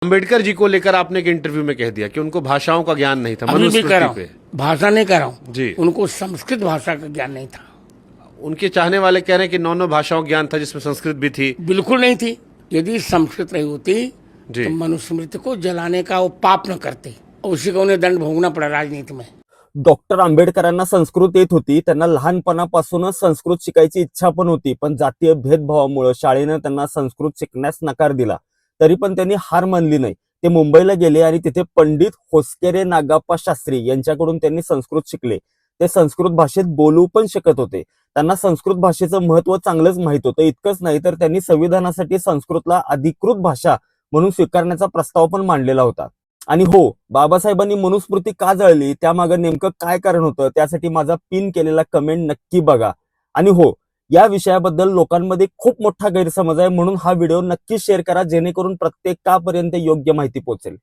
अंबेडकर जी को लेकर आपने एक इंटरव्यू में कह दिया कि उनको भाषाओं का ज्ञान नहीं था, अभी भी कह रहा मनुस्मृति पे। हूँ, भाषा नहीं कह रहा हूँ जी। उनको संस्कृत भाषा का ज्ञान नहीं था। उनके चाहने वाले कह रहे हैं कि नौ भाषाओं का ज्ञान था, जिसमें संस्कृत भी थी। बिल्कुल नहीं थी। यदि संस्कृत रही होती जी। तो मनुस्मृति को जलाने का वो पाप न करते और उसी को उन्हें दंड भोगना पड़ा राजनीति में। डॉक्टर आंबेडकरांना संस्कृत येत होती, त्यांना लहानपणापासूनच संस्कृत शिकायची इच्छा पण होती, पण जातीय भेदभावामुळे शाळेने त्यांना संस्कृत शिकण्यास नकार दिला. तरी पण त्यांनी हार मानली नाही. ते मुंबईला गेले आणि तिथे पंडित होसकेरे नागाप्पा शास्त्री यांच्याकडून त्यांनी संस्कृत शिकले. ते संस्कृत भाषेत बोलू पण शकत होते. त्यांना संस्कृत भाषेचं महत्त्व चांगलंच माहित होतं. इतकंच नाही तर त्यांनी संविधानासाठी संस्कृतला अधिकृत भाषा म्हणून स्वीकारण्याचा प्रस्ताव पण मांडलेला होता. आणि हो, बाबासाहेबांनी मनुस्मृती का जळली त्यामागे नेमकं काय कारण होतं त्यासाठी माझा पिन केलेला कमेंट नक्की बघा. आणि हो, या विषयाबद्दल लोकांमध्ये खूप मोठा गैरसमज आहे, म्हणून हा व्हिडिओ नक्की शेअर करा जेणेकरून प्रत्येकापर्यंत योग्य माहिती पोहोचेल.